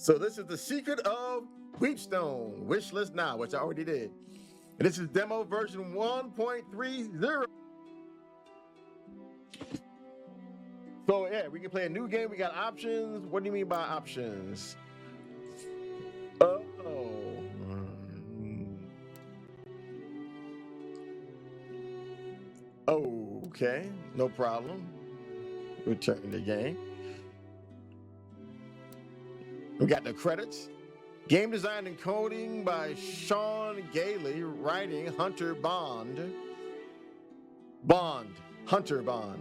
So this is the secret of Weepstone. Wish list now, which I already did. And this is demo version 1.30. So yeah, we can play a new game. We got options. What do you mean by options? Oh. Okay, no problem. Return the game. We got the credits. Game design and coding by Sean Gailey. Writing Hunter Bond. Hunter Bond.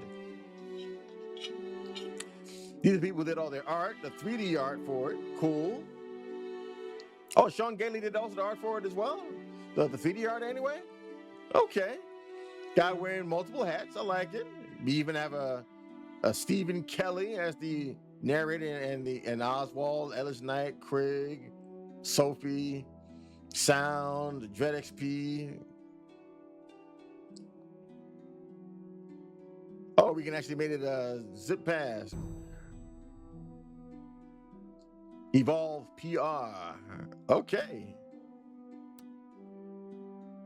These are people who did all their art, the 3D art for it. Cool. Oh, Sean Gailey did also the art for it as well? The 3D art anyway? Okay. Guy wearing multiple hats. I like it. We even have a Stephen Kelly as the narrator and Oswald, Ellis Knight, Craig, Sophie, Sound, Dread XP. Oh, we can actually make it a zip pass. Evolve PR. Okay.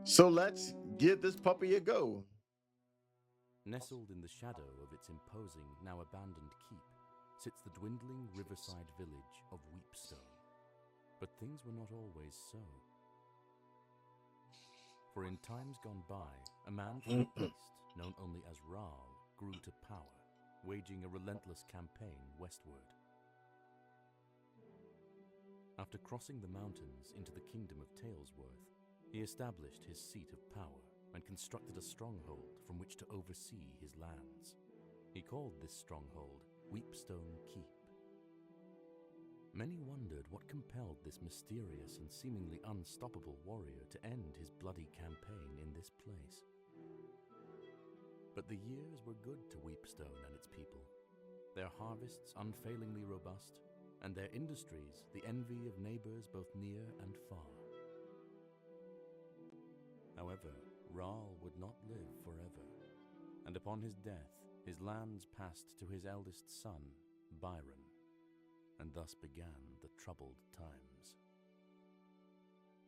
So let's give this puppy a go. Nestled in the shadow of its imposing, now abandoned keep, sits the dwindling riverside village of Weepstone. But things were not always so. For in times gone by, a man from the east, known only as Raal, grew to power, waging a relentless campaign westward. After crossing the mountains into the kingdom of Talesworth, he established his seat of power and constructed a stronghold from which to oversee his lands. He called this stronghold Weepstone Keep. Many wondered what compelled this mysterious and seemingly unstoppable warrior to end his bloody campaign in this place. But the years were good to Weepstone and its people, their harvests unfailingly robust, and their industries the envy of neighbors both near and far. However, Raal would not live forever, and upon his death, his lands passed to his eldest son, Byron, and thus began the troubled times.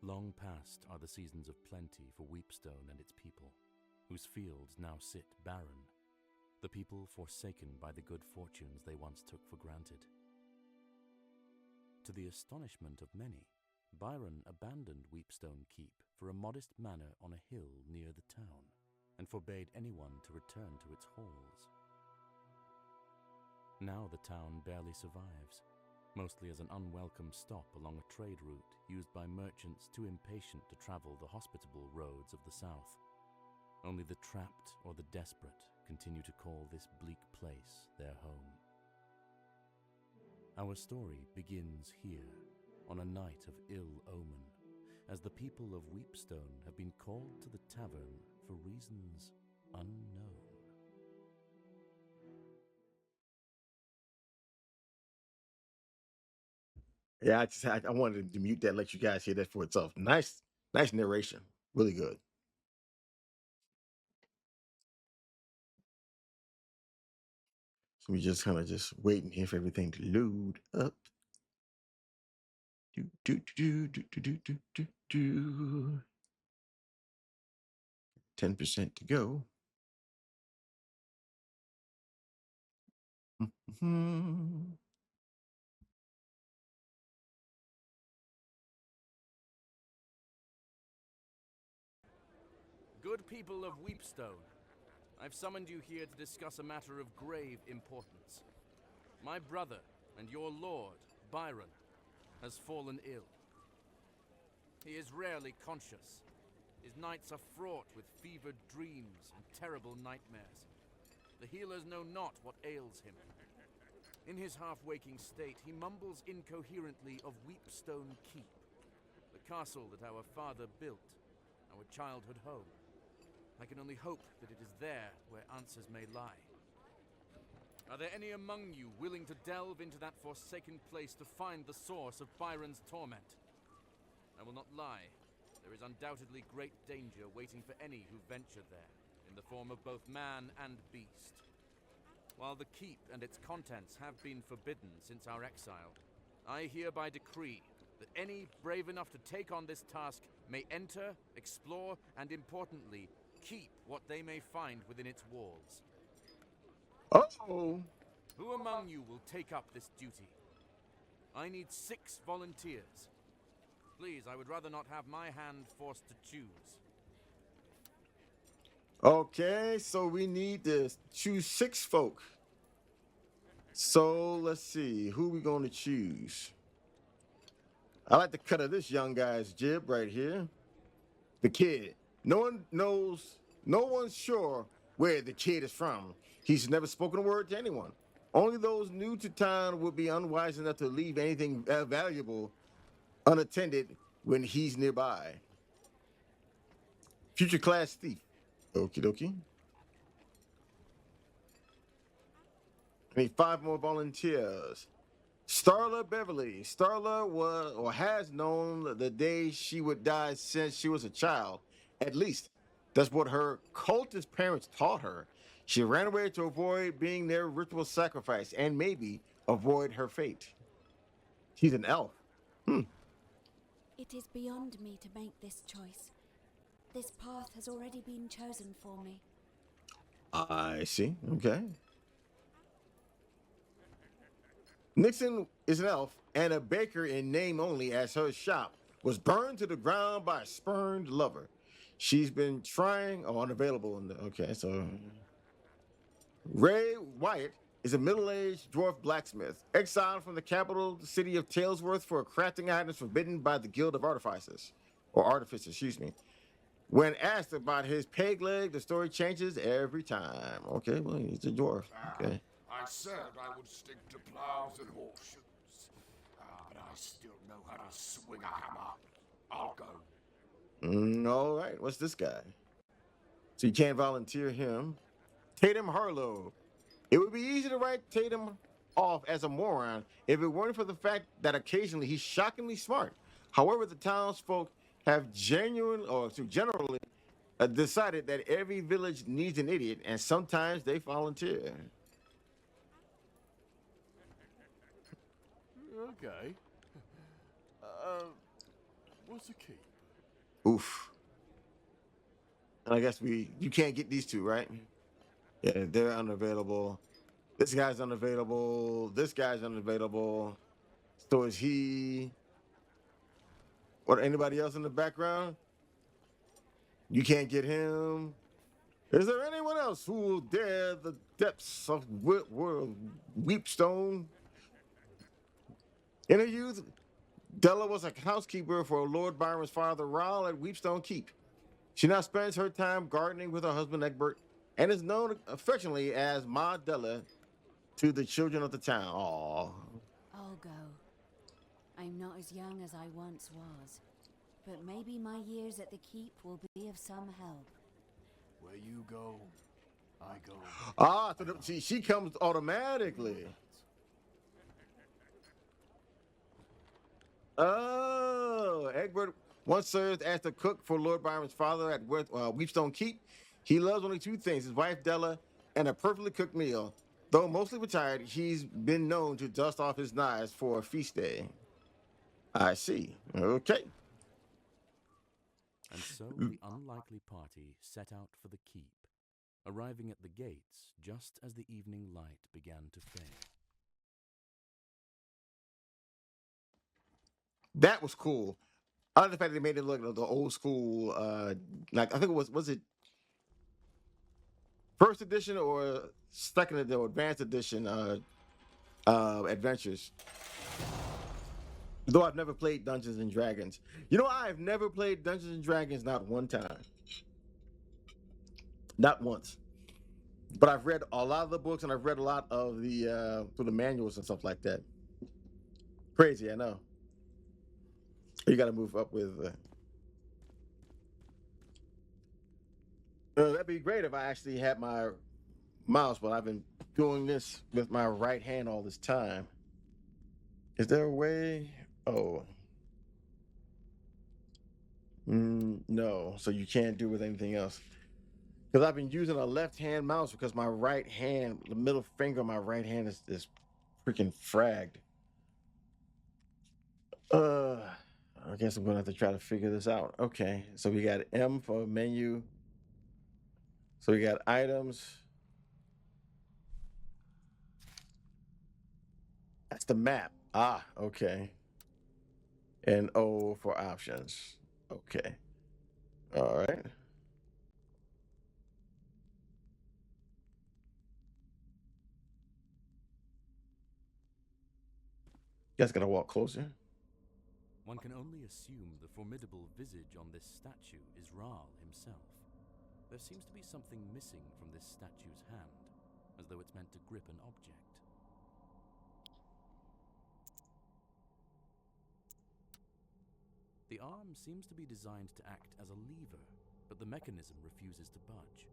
Long past are the seasons of plenty for Weepstone and its people, whose fields now sit barren, the people forsaken by the good fortunes they once took for granted. To the astonishment of many, Byron abandoned Weepstone Keep for a modest manor on a hill near the town, and forbade anyone to return to its halls. Now the town barely survives, mostly as an unwelcome stop along a trade route used by merchants too impatient to travel the hospitable roads of the south. Only the trapped or the desperate continue to call this bleak place their home. Our story begins here, on a night of ill omen, as the people of Weepstone have been called to the tavern for reasons unknown. Yeah, I wanted to mute that and let you guys hear that for itself. Nice narration. Really good. So we just kind of just waiting here for everything to load up. 10% to go. Good people of Weepstone, I've summoned you here to discuss a matter of grave importance. My brother and your lord, Byron, has fallen ill. He is rarely conscious. His nights are fraught with fevered dreams and terrible nightmares. The healers know not what ails him. In his half-waking state, he mumbles incoherently of Weepstone Keep, the castle that our father built, our childhood home. I can only hope that it is there where answers may lie. Are there any among you willing to delve into that forsaken place to find the source of Byron's torment? I will not lie. There is undoubtedly great danger waiting for any who venture there, in the form of both man and beast. While the keep and its contents have been forbidden since our exile, I hereby decree that any brave enough to take on this task may enter, explore, and importantly, keep what they may find within its walls. Oh. Who among you will take up this duty? I need 6 volunteers. Please, I would rather not have my hand forced to choose. Okay, so we need to choose 6 folk. So let's see, who we going to choose? I like the cut of this young guy's jib right here. The kid. No one's sure where the kid is from. He's never spoken a word to anyone. Only those new to town would be unwise enough to leave anything valuable unattended when he's nearby. Future class thief. Okie dokie. I need 5 more volunteers. Starla Beverly. Starla was or has known the day she would die since she was a child. At least, that's what her cultist parents taught her. She ran away to avoid being their ritual sacrifice and maybe avoid her fate. She's an elf. It is beyond me to make this choice. This path has already been chosen for me. I see. Okay. Nixon is an elf and a baker in name only, as her shop was burned to the ground by a spurned lover. She's been trying, unavailable. Okay, so Ray Wyatt is a middle-aged dwarf blacksmith, exiled from the capital city of Talesworth for crafting items forbidden by the Guild of Artificers, excuse me. When asked about his peg leg, the story changes every time. Okay, well, he's a dwarf. Okay. I said I would stick to plows and horseshoes. But I still know how to swing a hammer. I'll go. All right, what's this guy? So you can't volunteer him. Tatum Harlow. It would be easy to write Tatum off as a moron if it weren't for the fact that occasionally he's shockingly smart. However, the townsfolk have generally decided that every village needs an idiot, and sometimes they volunteer. Okay. What's the key? Oof. And I guess you can't get these two, right? Yeah, they're unavailable. This guy's unavailable. This guy's unavailable. So is he. What, anybody else in the background? You can't get him. Is there anyone else who will dare the depths of Weepstone? In her youth, Della was a housekeeper for Lord Byron's father, Raoul, at Weepstone Keep. She now spends her time gardening with her husband, Egbert, and is known affectionately as Ma Della to the children of the town. Aww. I'll go. I'm not as young as I once was, but maybe my years at the keep will be of some help. Where you go, I go. Ah, so she comes automatically. Oh, Egbert once served as the cook for Lord Byron's father at Weepstone Keep. He loves only 2 things, his wife Della and a perfectly cooked meal. Though mostly retired, he's been known to dust off his knives for a feast day. I see. Okay. And so the unlikely party set out for the keep, arriving at the gates just as the evening light began to fade. That was cool. I like the fact that they made it look like the old school, like I think was it first edition or second or advanced edition adventures. Though I've never played Dungeons and Dragons. You know, I've never played Dungeons and Dragons not one time. Not once. But I've read a lot of the books and I've read a lot of the manuals and stuff like that. Crazy, I know. You got to move up with. That'd be great if I actually had my mouse, but I've been doing this with my right hand all this time. Is there a way? Oh. No, so you can't do with anything else. Because I've been using a left-hand mouse because my right hand, the middle finger of my right hand is freaking fragged. I guess I'm gonna have to try to figure this out. Okay, so we got M for menu. So we got items. That's the map. Ah, okay. And O for options. Okay. All right. Guys gotta walk closer. One can only assume the formidable visage on this statue is Rahl himself. There seems to be something missing from this statue's hand, as though it's meant to grip an object. The arm seems to be designed to act as a lever, but the mechanism refuses to budge.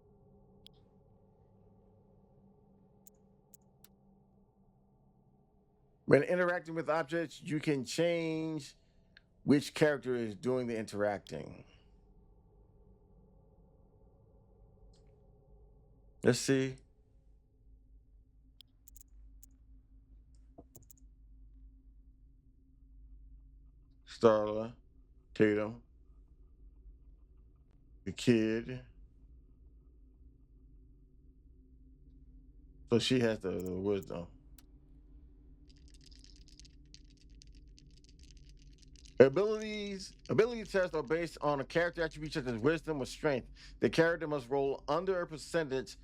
When interacting with objects, you can change which character is doing the interacting. Let's see. Starla, Tatum, the kid. So she has the wisdom. Ability tests are based on a character attribute such as wisdom or strength. The character must roll under a percentage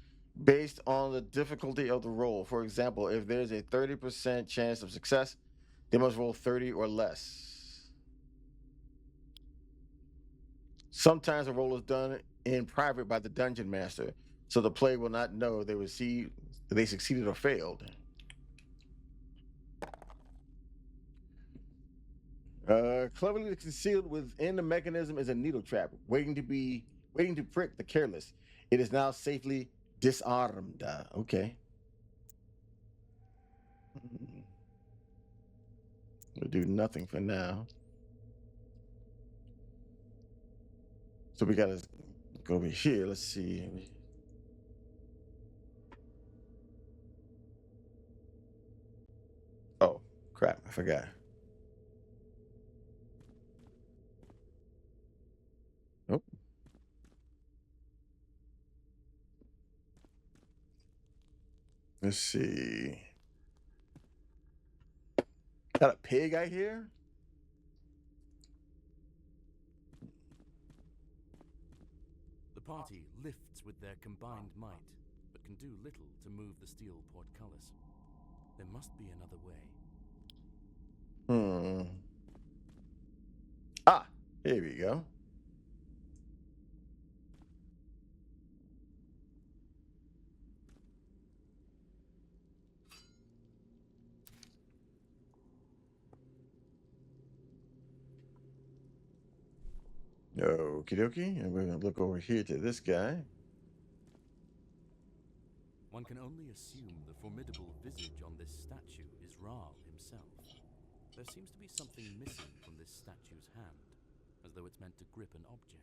based on the difficulty of the roll. For example, if there's a 30% chance of success, they must roll 30 or less. Sometimes a roll is done in private by the dungeon master, so the player will not know they succeeded or failed. Cleverly concealed within the mechanism is a needle trap, waiting to prick the careless. It is now safely disarmed. Okay. We'll do nothing for now. So we gotta go over here. Let's see. Oh, crap. I forgot. Nope. Let's see. Got a pig out here? The party lifts with their combined might, but can do little to move the steel portcullis. There must be another way. Ah, here we go. Okie dokie. And we're going to look over here to this guy. One can only assume the formidable visage on this statue is Rahl himself. There seems to be something missing from this statue's hand, as though it's meant to grip an object.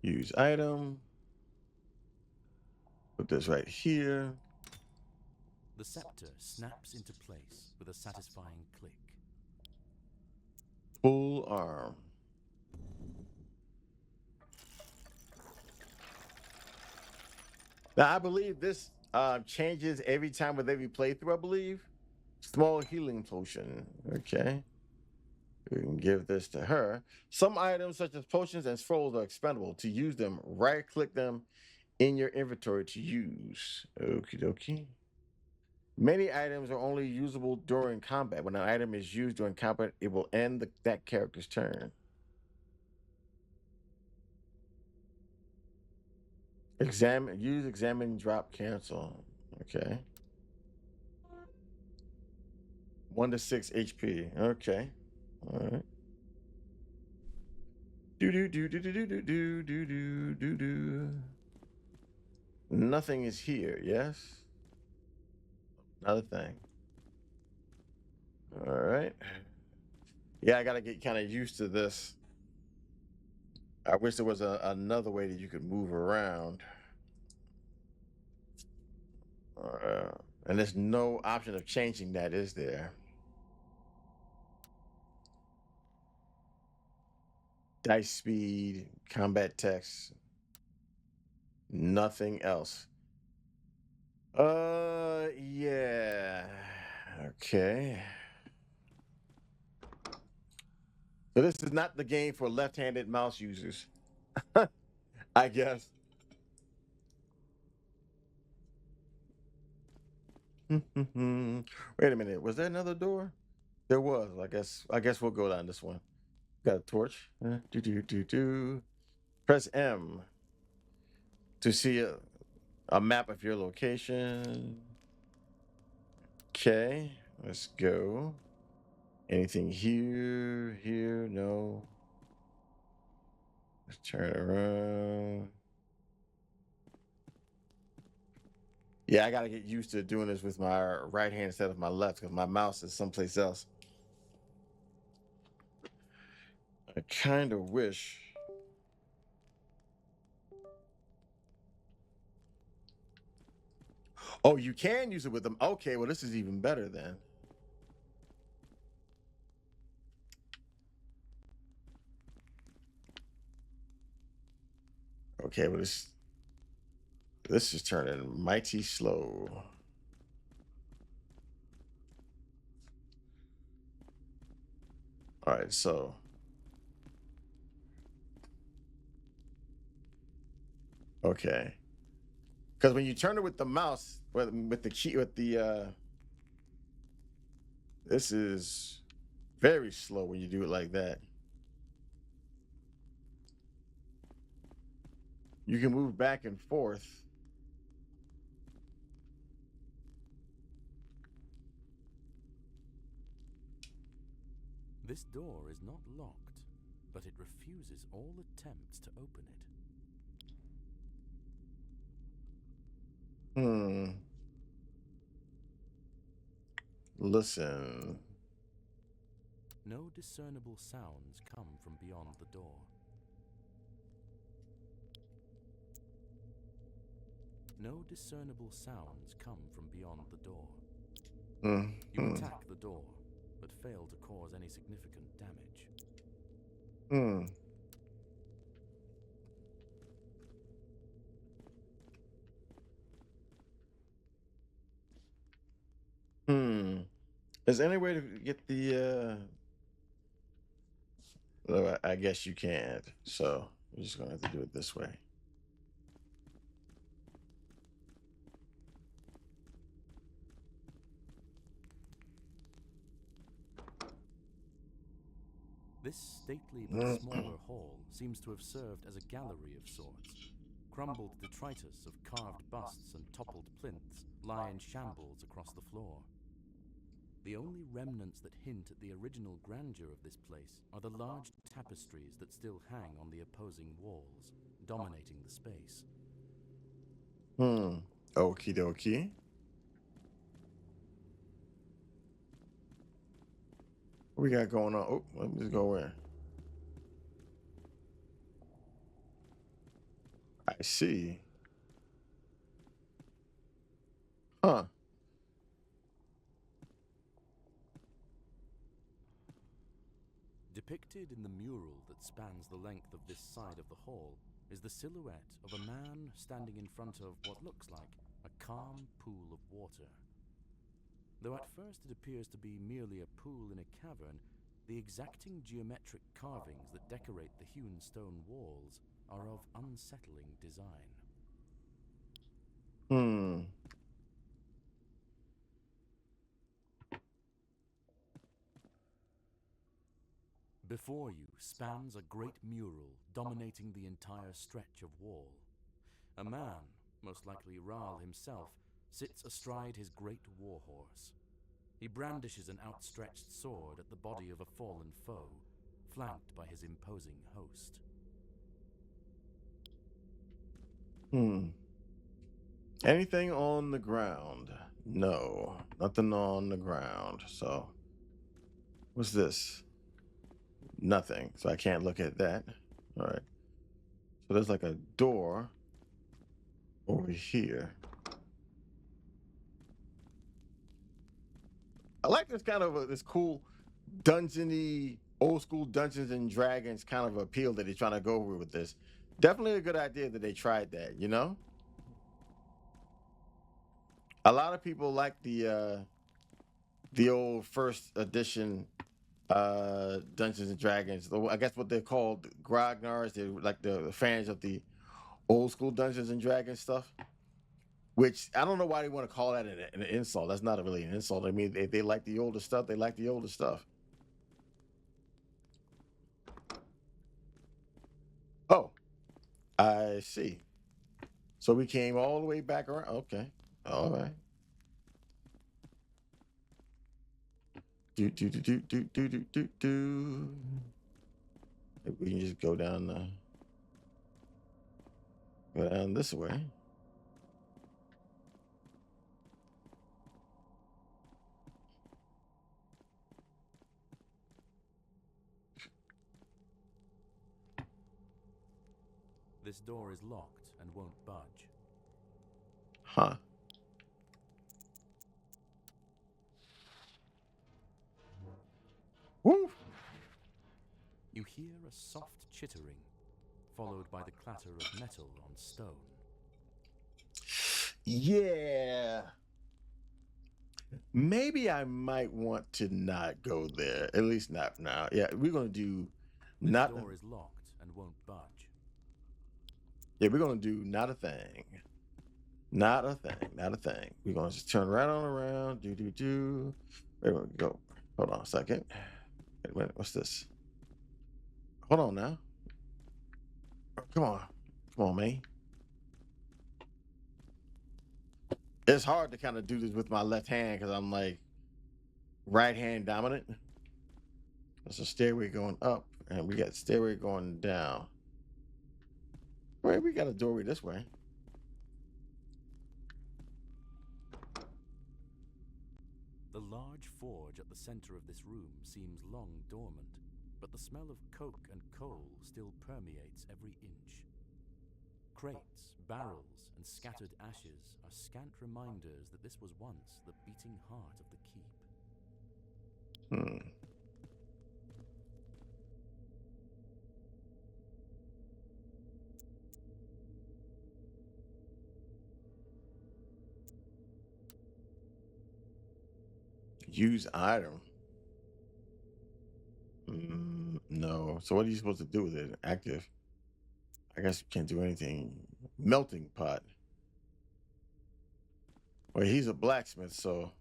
Use item. Put this right here. The scepter snaps into place with a satisfying click. Full arm. Now, I believe this changes every time with every playthrough, I believe. Small healing potion. Okay. We can give this to her. Some items, such as potions and scrolls, are expendable. To use them, right-click them in your inventory to use. Okie dokie. Many items are only usable during combat. When an item is used during combat, it will end that character's turn. Examine, drop, cancel. Okay. 1 to 6 HP. Okay. All right. Do. Nothing is here, yes? Another thing. All right. Yeah, I gotta get kind of used to this. I wish there was another way that you could move around. And there's no option of changing that, is there? Dice speed, combat text, nothing else. Yeah. Okay. So this is not the game for left-handed mouse users, I guess. Wait a minute. Was there another door? There was. I guess we'll go down this one. Got a torch. Press M to see a map of your location. Okay, let's go. Anything here? Here? No. Let's turn around. Yeah, I gotta get used to doing this with my right hand instead of my left because my mouse is someplace else. I kind of wish. Oh, you can use it with them. Okay, well, this is even better then. Okay, well, this is turning mighty slow. All right, so. Okay. Because when you turn it with the mouse, with the key, this is very slow when you do it like that. You can move back and forth. This door is not locked, but it refuses all attempts to open it. Listen. No discernible sounds come from beyond the door. No discernible sounds come from beyond the door. You attack the door, but fail to cause any significant damage. Is there any way to get the well, I guess you can't. So we're just gonna have to do it this way. This stately but smaller hall seems to have served as a gallery of sorts. Crumbled detritus of carved busts and toppled plinths lie in shambles across the floor. The only remnants that hint at the original grandeur of this place are the large tapestries that still hang on the opposing walls, dominating the space. Okie dokie. What we got going on? Oh, let me just go in. I see. Huh. Depicted in the mural that spans the length of this side of the hall is the silhouette of a man standing in front of what looks like a calm pool of water. Though at first it appears to be merely a pool in a cavern, the exacting geometric carvings that decorate the hewn stone walls are of unsettling design. Before you spans a great mural dominating the entire stretch of wall. A man, most likely Ral himself, sits astride his great warhorse. He brandishes an outstretched sword at the body of a fallen foe, flanked by his imposing host. Anything on the ground? No, nothing on the ground. So, what's this? Nothing. So I can't look at that. All right. So there's like a door over here. I like this kind of this cool dungeony, old school Dungeons and Dragons kind of appeal that they're trying to go with this. Definitely a good idea that they tried that. You know, a lot of people like the old first edition Dungeons and Dragons. I guess what they're called grognards. They're like the fans of the old school Dungeons and Dragons stuff. Which I don't know why they want to call that an insult. That's not really an insult. I mean, they like the older stuff. They like the older stuff. Oh, I see. So we came all the way back around. Okay. All right. Do. We can just go down this way. This door is locked and won't budge. Huh. Woo! You hear a soft chittering, followed by the clatter of metal on stone. Yeah. Maybe I might want to not go there. At least not now. Yeah, we're gonna do This not. door is locked and won't budge. Yeah, we're gonna do not a thing. Not a thing. Not a thing. We're gonna just turn right on around. Do. Where we go? Hold on a second. Wait a minute. What's this? Hold on now. Come on, man. It's hard to kind of do this with my left hand because I'm like right hand dominant. There's a stairway going up, and we got stairway going down. Wait, we got a doorway this way. The large forge at the center of this room seems long dormant, but the smell of coke and coal still permeates every inch. Crates, barrels, and scattered ashes are scant reminders that this was once the beating heart of the keep. Use item. No. So what are you supposed to do with it? Active. I guess you can't do anything. Melting pot. Well, he's a blacksmith, so.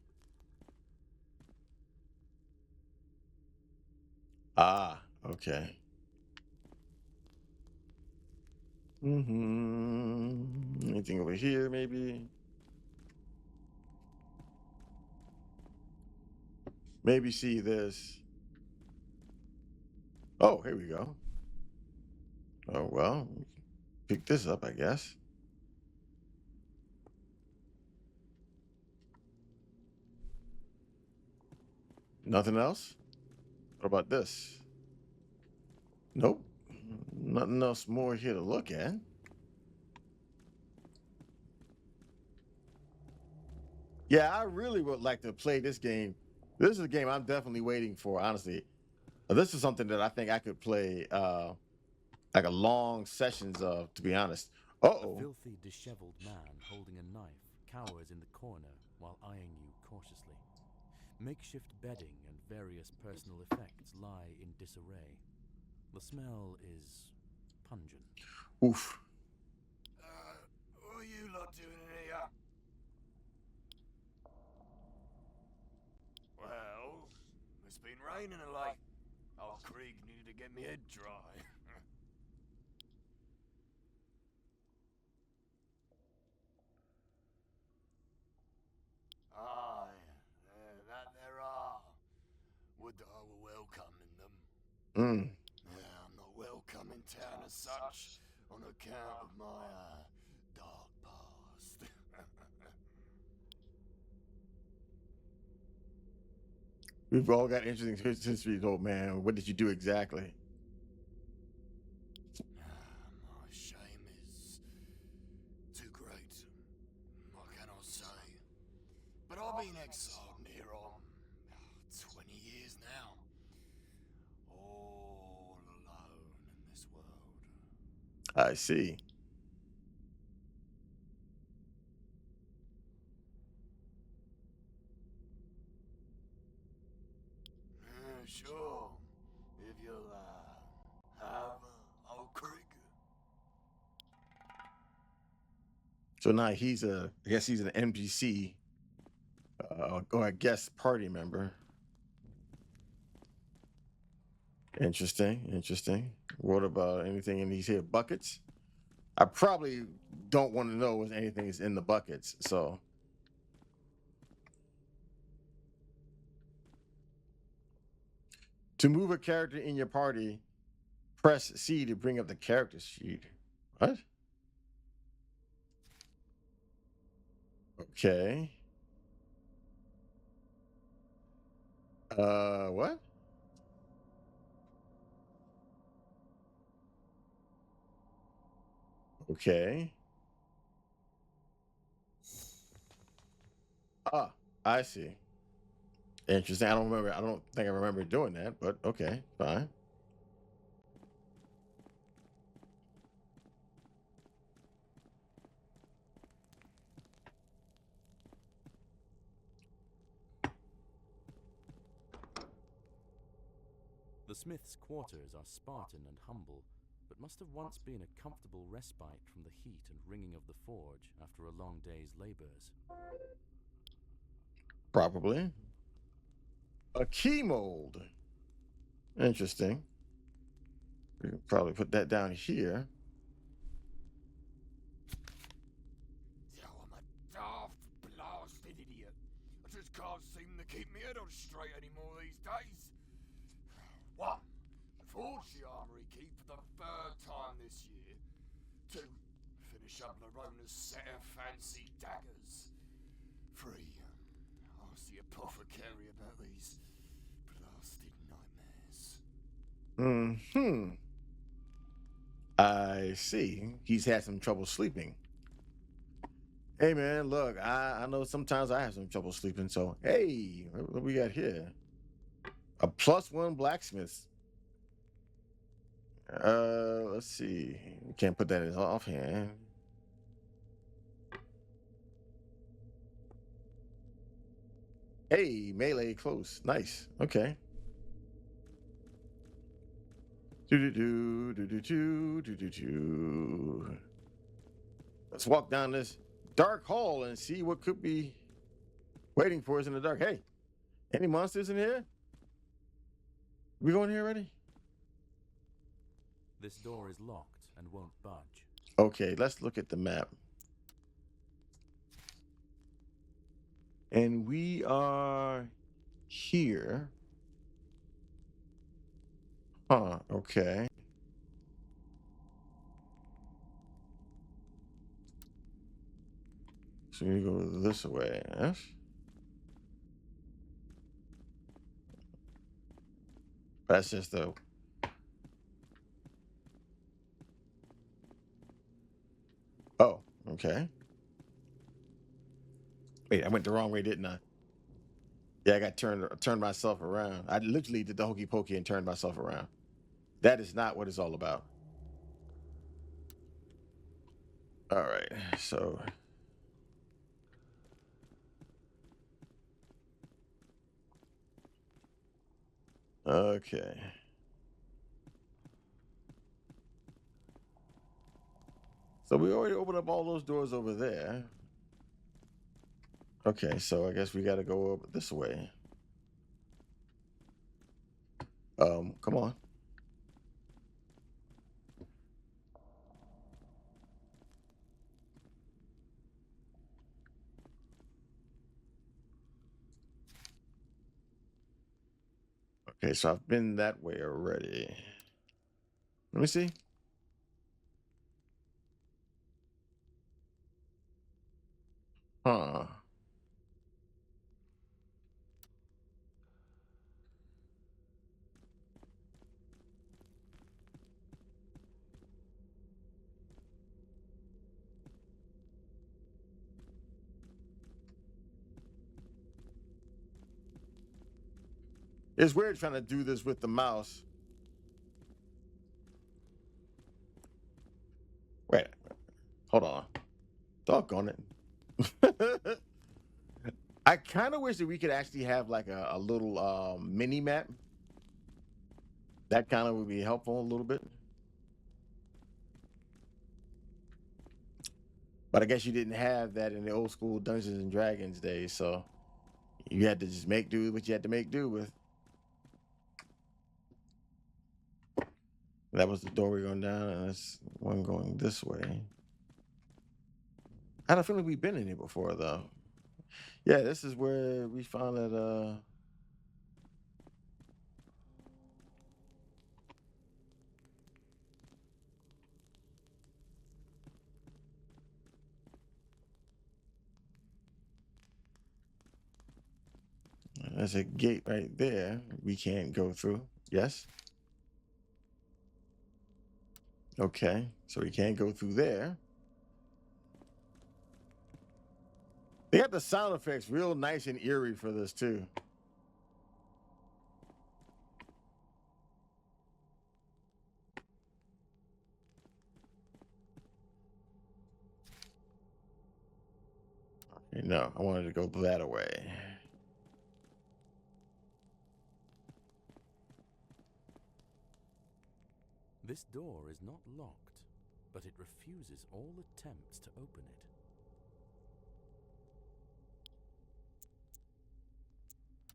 Ah, okay. Anything over here, maybe? Maybe see this. Oh, here we go. Oh, well, pick this up, I guess. Nothing else? What about this? Nope. Nothing else more here to look at. Yeah, I really would like to play this game. This is a game I'm definitely waiting for, honestly. This is something that I think I could play like a long sessions of, to be honest. A filthy, disheveled man holding a knife cowers in the corner while eyeing you cautiously. Makeshift bedding and various personal effects lie in disarray. The smell is pungent. Oof. What are you lot doing in here? Well, it's been raining a lot. Old Krieg needed to get me head dry. Aye, that there are. Would that I were welcome in them. Yeah, I'm not welcome in town as such, on account of my, dark past. We've all got interesting histories, old man. What did you do exactly? My shame is too great. What can I say? But I've been exiled near on I see. Sure. If you'll have Old Creek. So now he's I guess he's an NPC, or a guest party member. Interesting, interesting. What about anything in these here buckets? I probably don't want to know if anything is in the buckets, so. To move a character in your party, press C to bring up the character sheet. What? Okay. What? Okay. Ah, I see. Interesting. I don't think I remember doing that, but okay, fine. The smith's quarters are Spartan and humble, but must have once been a comfortable respite from the heat and ringing of the forge after a long day's labors. Probably. A key mold. Interesting. We can probably put that down here. Yeah, I'm a daft blasted idiot. I just can't seem to keep my head on straight anymore these days. 1. Forge the armory key for the 3rd time this year. 2. Finish up Larona's set of fancy daggers. 3. Ask the apothecary about these blasted nightmares. I see. He's had some trouble sleeping. Hey man, look, I know sometimes I have some trouble sleeping, so hey, what we got here? A +1 blacksmith. Let's see. We can't put that in offhand. Hey, melee close. Nice. Okay. Do. Let's walk down this dark hall and see what could be waiting for us in the dark. Hey, any monsters in here? We going here already? This door is locked and won't budge. Okay, let's look at the map. And we are here. Huh, okay. So we go this way, yes? That's just the... Oh, okay. Wait, I went the wrong way, didn't I? Yeah, I got turned myself around. I literally did the hokey pokey and turned myself around. That is not what it's all about. All right, so... Okay. So we already opened up all those doors over there. Okay, so I guess we got to go over this way. Come on. Okay, so I've been that way already. Let me see. Huh. It's weird trying to do this with the mouse. Hold on. Doggone it. I kind of wish that we could actually have like a little mini map. That kind of would be helpful a little bit. But I guess you didn't have that in the old school Dungeons and Dragons days, so you had to just make do with what you had to make do with. That was the doorway going down, and that's one going this way. I don't feel like we've been in here before, though. Yeah, this is where we found that. There's a gate right there. We can't go through. Yes. Okay, so we can't go through there. They got the sound effects real nice and eerie for this too. Okay, no, I wanted to go that way. This door is not locked, but it refuses all attempts to open it.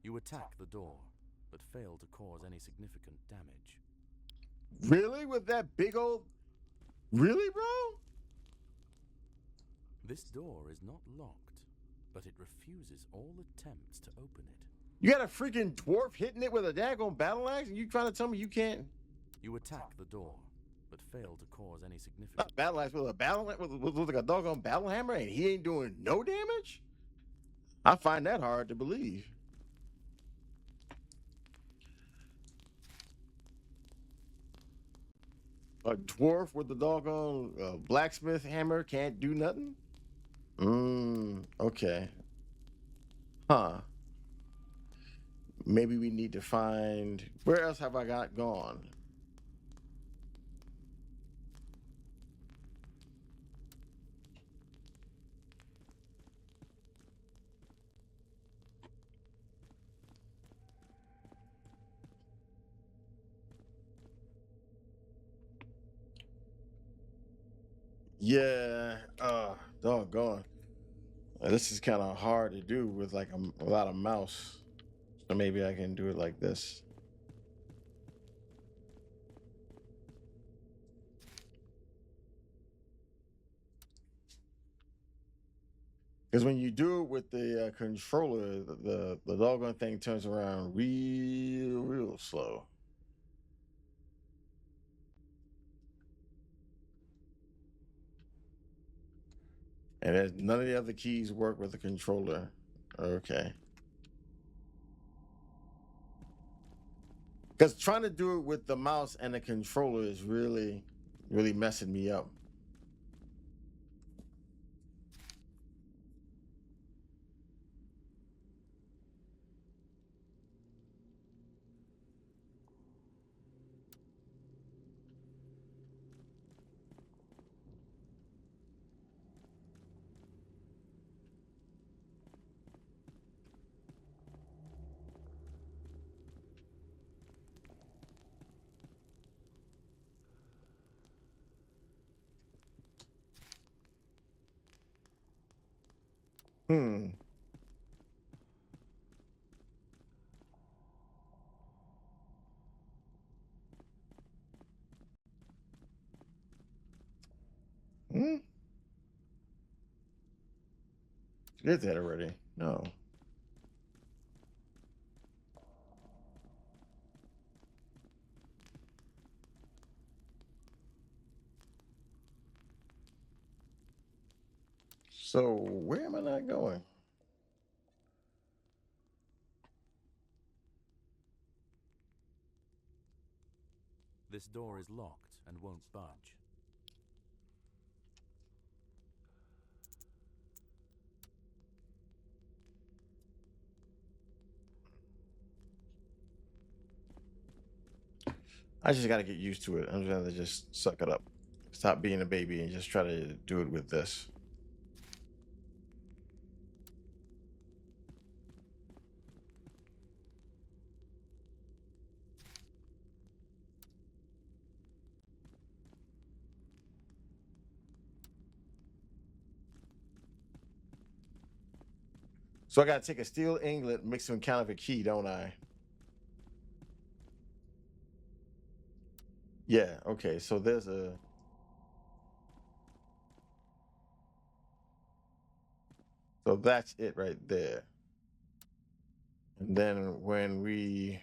You attack the door, but fail to cause any significant damage. Really? With that big old... Really, bro? This door is not locked, but it refuses all attempts to open it. You got a freaking dwarf hitting it with a daggone battle axe, and you trying to tell me you can't... You attack the door, but fail to cause any significant... Not battle axe, with a battle with like a doggone battle hammer, and he ain't doing no damage? I find that hard to believe. A dwarf with the doggone blacksmith hammer can't do nothing? Okay. Huh. Maybe we need to find... Where else have I got gone? Yeah, doggone. This is kind of hard to do with like a lot of mouse. So maybe I can do it like this. Because when you do it with the controller, the doggone thing turns around real slow. And none of the other keys work with the controller. Okay. Because trying to do it with the mouse and the controller is really messing me up. Hmm. Hmm. Did that already? No. So where am I not going? This door is locked and won't budge. I just got to get used to it. I'm just gonna just suck it up. stop being a baby and just try to do it with this. So I got to take a steel inglet, mix some counterfeit key, don't I? Yeah, okay. So there's a... So that's it right there. And then when we...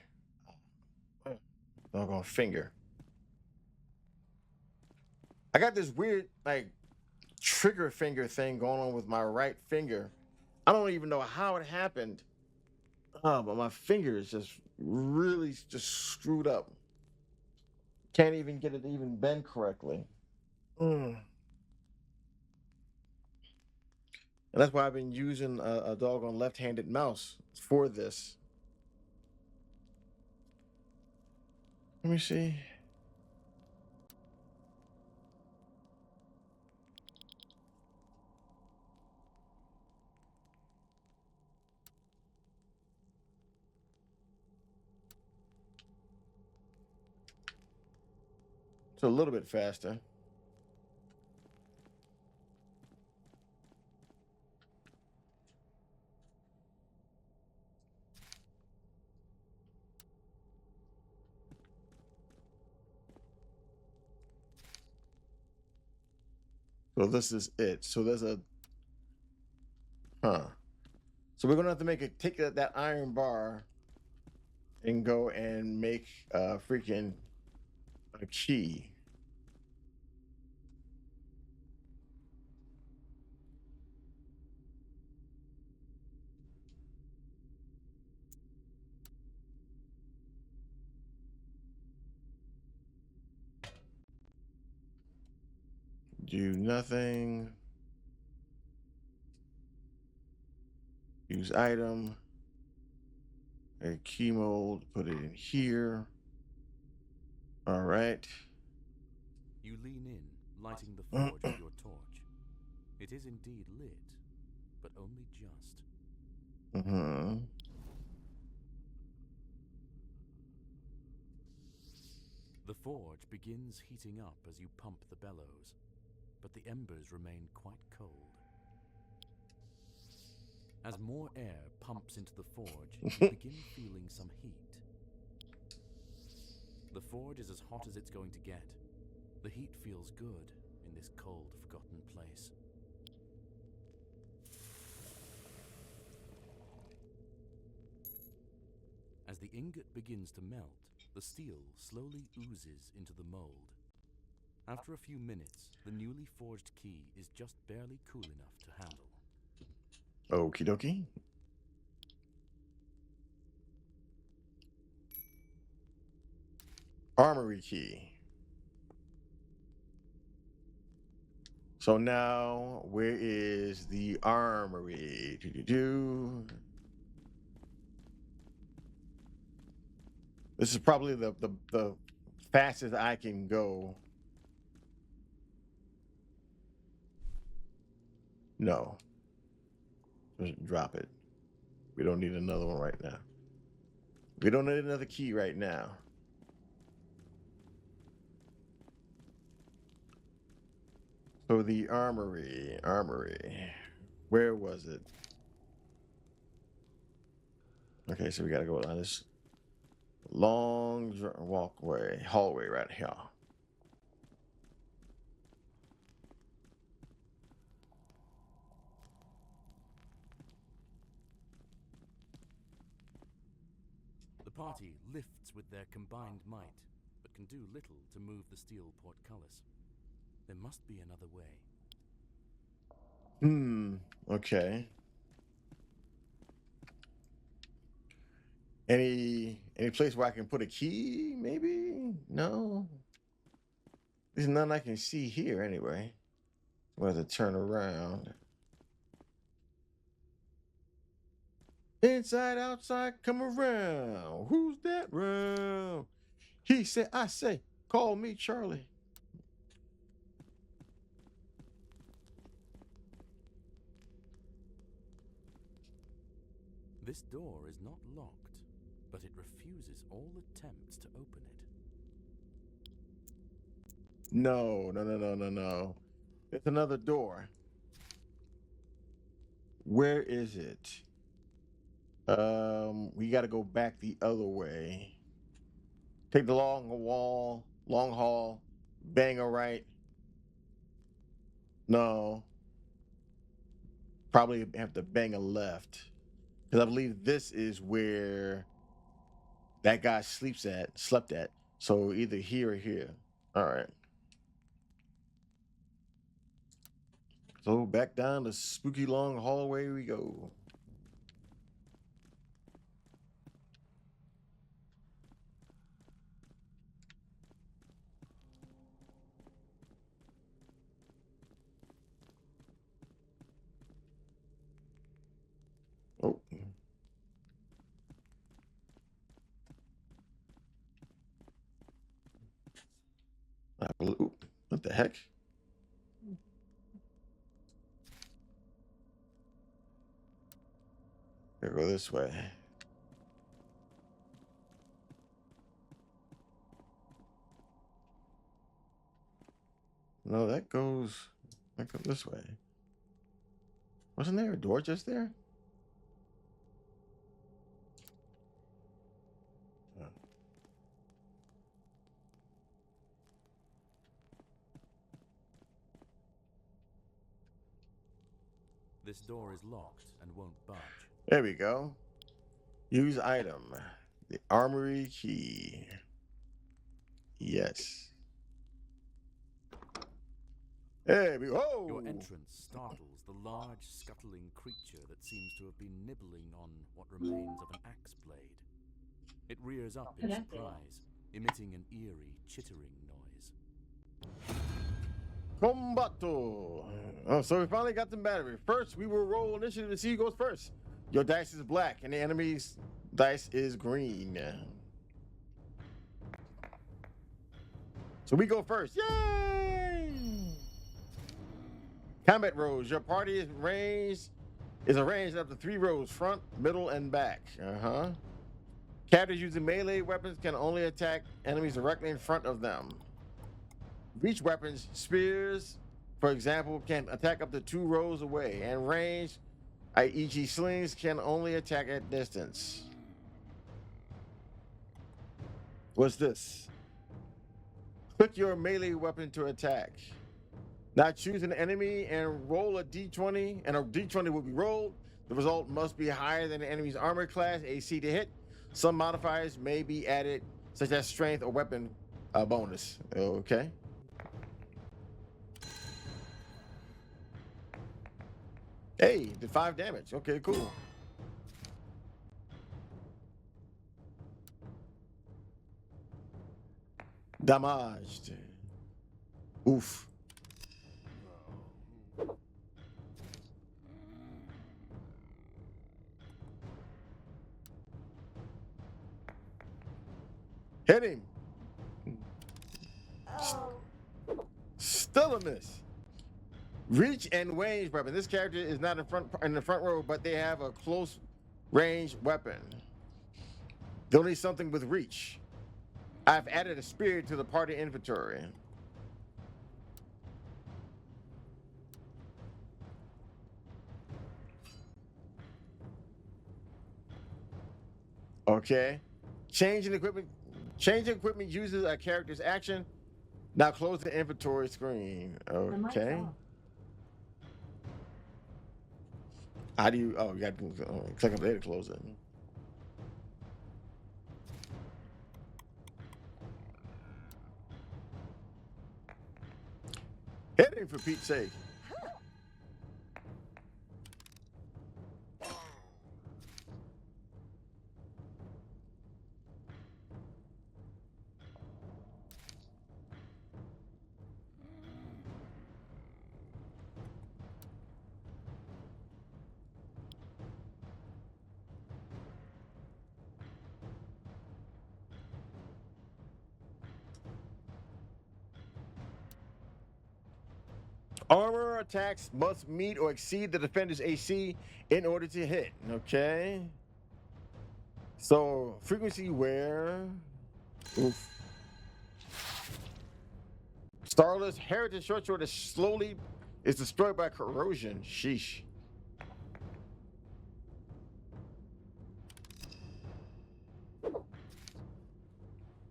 Doggone finger. I got this weird, like, trigger finger thing going on with my right finger. I don't even know how it happened. Oh, but my finger is just really just screwed up. Can't even get it to even bend correctly. And that's why I've been using a doggone left-handed mouse for this. Let me see. It's a little bit faster. So this is it. So there's a... So we're gonna have to take that iron bar and go and make freaking a key. Do nothing. Use item. A key mold. Put it in here. All right. You lean in, lighting the forge with your torch. It is indeed lit, but only just. The forge begins heating up as you pump the bellows, but the embers remain quite cold. As more air pumps into the forge, you begin feeling some heat. The forge is as hot as it's going to get. The heat feels good in this cold, forgotten place. As the ingot begins to melt, the steel slowly oozes into the mold. After a few minutes, the newly forged key is just barely cool enough to handle. Okie dokie. Armory key. So now, where is the armory? This is probably the fastest I can go. No. Just drop it. We don't need another one right now. We don't need another key right now. So the armory. Where was it? Okay, so we gotta go down this long hallway right here. The party lifts with their combined might, but can do little to move the steel portcullis. There must be another way. Okay. Any place where I can put a key, maybe? No. There's none I can see here anyway. We'll have to turn around. Inside, outside, come around. Who's that round? He said, I say, call me Charlie. This door is not locked, but it refuses all attempts to open it. No. It's another door. Where is it? We got to go back the other way. Take the long hall, bang a right. No. Probably have to bang a left. Because I believe this is where that guy slept at. So either here or here. All right. So back down the spooky long hallway we go. Oh. What the heck? Gotta go this way. No, that goes this way. Wasn't there a door just there? Oh. This door is locked and won't budge. There we go. Use item. The armory key. Yes. There we go. Your entrance startles the large, scuttling creature that seems to have been nibbling on what remains of an axe blade. It rears up in surprise, emitting an eerie, chittering noise. Combato. Oh, so we finally got the battery. First, we will roll initiative to see who goes first. Your dice is black, and the enemy's dice is green. So we go first. Yay! Combat rows. Your party is arranged up to 3 rows, front, middle, and back. Characters using melee weapons can only attack enemies directly in front of them. Reach weapons, spears, for example, can attack up to 2 rows away, and range, e.g. slings, can only attack at distance. What's this? Click your melee weapon to attack. Now choose an enemy and roll a d20, and a d20 will be rolled. The result must be higher than the enemy's armor class, AC to hit. Some modifiers may be added, such as strength or weapon bonus. Okay. Hey, did 5 damage. Okay, cool. Damaged. Oof. Hit him. Still a miss. Reach and range weapon. This character is not in the front row, but they have a close range weapon. They'll need something with reach. I've added a spear to the party inventory. Okay. Changing equipment uses a character's action. Now close the inventory screen. Okay. How do you? Oh, you got to click up there to close it. Hit him for Pete's sake. Armor attacks must meet or exceed the defender's AC in order to hit. Okay. So frequency wear. Oof. Starless heritage short sword is destroyed by corrosion. Sheesh.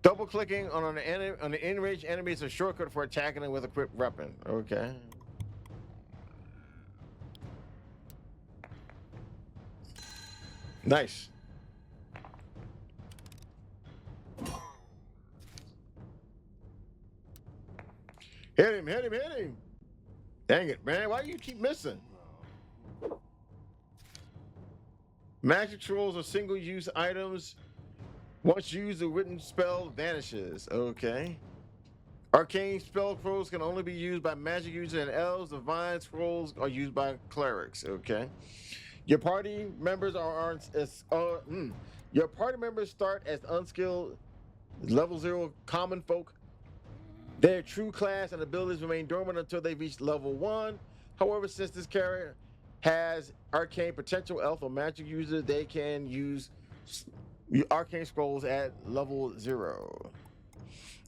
Double clicking on an in-range enemy is a shortcut for attacking them with a equipped weapon. Okay. Nice. Hit him, hit him, hit him. Dang it, man. Why do you keep missing? Magic trolls are single-use items. Once used, the written spell vanishes. Okay. Arcane spell scrolls can only be used by magic users and elves. Divine scrolls are used by clerics. Okay. Your party members your party members start as unskilled level 0 common folk. Their true class and abilities remain dormant until they reach level 1. However, since this character has arcane potential, elf or magic user, they can use arcane scrolls at level 0.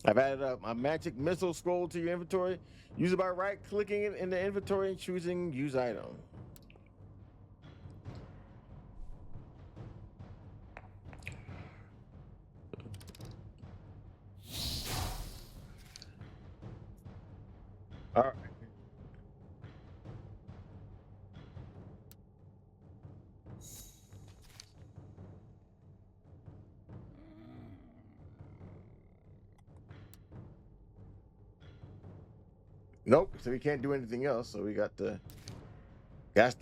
I've added up a magic missile scroll to your inventory. Use it by right-clicking it in the inventory and choosing use item. All right. Nope, so we can't do anything else, so we got to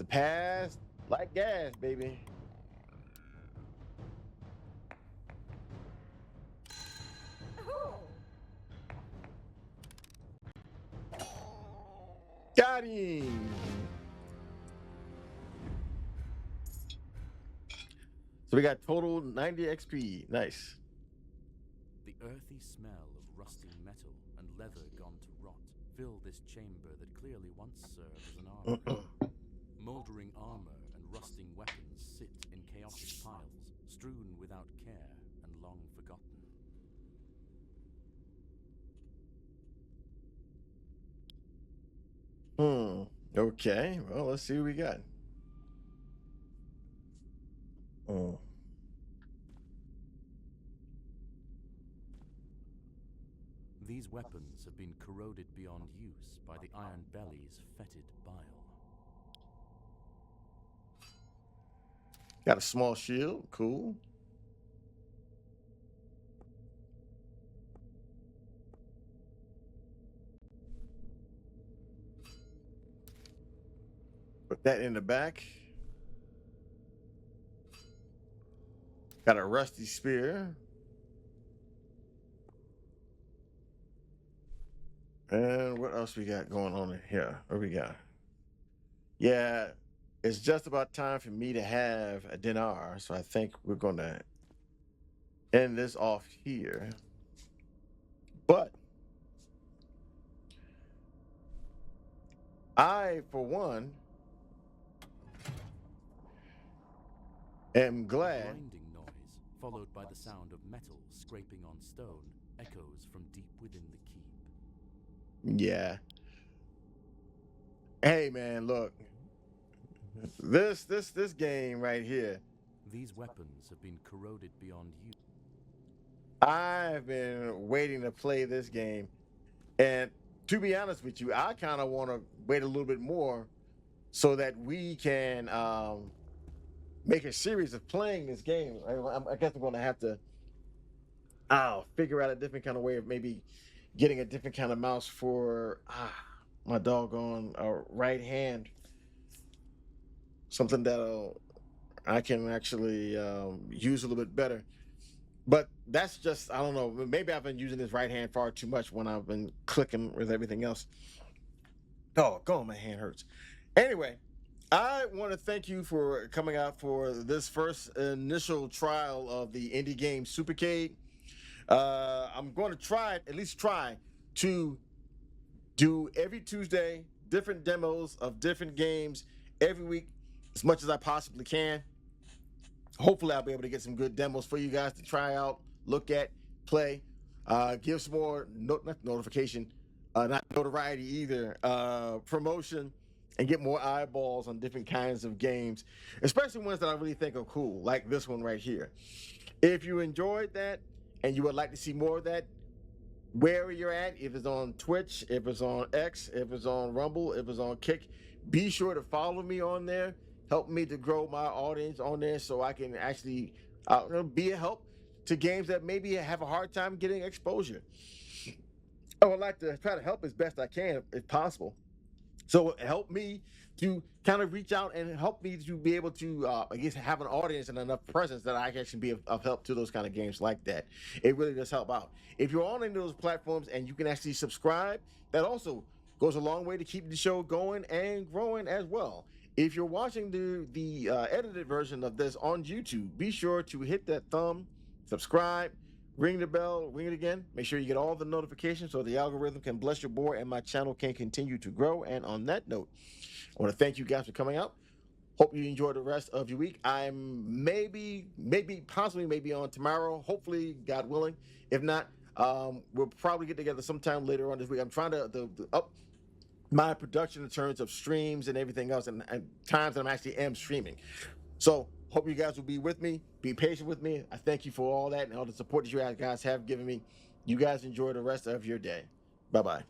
pass like gas, baby. Got him. So we got total 90 XP. Nice. The earthy smell of rusting metal and leather gone to rot fill this chamber that clearly once served as an armory. Moldering armor and rusting weapons sit in chaotic piles, strewn without care and long forgotten. Okay. Well, let's see what we got. These weapons have been corroded beyond use by the Iron Belly's fetid bile. Got a small shield. Cool. Put that in the back. Got a rusty spear. And what else we got going on in here? What we got? Yeah, it's just about time for me to have a dinar. So I think we're going to end this off here. But I, for one, am glad. Grinding noise, followed by the sound of metal scraping on stone, echoes from deep within the keep. Yeah. Hey man, look. This game right here. These weapons have been corroded beyond use. I've been waiting to play this game, and to be honest with you, I kind of want to wait a little bit more so that we can make a series of playing this game. I guess we're going to have to figure out a different kind of way of maybe getting a different kind of mouse for my doggone right hand. Something that I can actually use a little bit better. But that's just, I don't know, maybe I've been using this right hand far too much when I've been clicking with everything else. Oh, God, my hand hurts. Anyway, I want to thank you for coming out for this first initial trial of the indie game SUPERCADE. I'm going to at least try to do every Tuesday different demos of different games every week as much as I possibly can. hopefully I'll be able to get some good demos for you guys to try out, look at, play, give some more not notoriety either, promotion, and get more eyeballs on different kinds of games, especially ones that I really think are cool, like this one right here. If you enjoyed that and you would like to see more of that, where you're at, if it's on Twitch, if it's on X, if it's on Rumble, if it's on Kick, be sure to follow me on there. Help me to grow my audience on there so I can actually be a help to games that maybe have a hard time getting exposure. I would like to try to help as best I can if possible. So help me to kind of reach out and help me to be able to, I guess, have an audience and enough presence that I can actually be of help to those kind of games like that. It really does help out. If you're on any of those platforms and you can actually subscribe, that also goes a long way to keep the show going and growing as well. If you're watching the edited version of this on YouTube, be sure to hit that thumb, subscribe, ring the bell, ring it again. Make sure you get all the notifications so the algorithm can bless your boy and my channel can continue to grow. And on that note, I want to thank you guys for coming out. Hope you enjoy the rest of your week. I'm possibly on tomorrow, hopefully, God willing. If not, we'll probably get together sometime later on this week. I'm trying to up my production in terms of streams and everything else, and times that I'm actually streaming. So hope you guys will be with me. Be patient with me. I thank you for all that and all the support that you guys have given me. You guys enjoy the rest of your day. Bye-bye.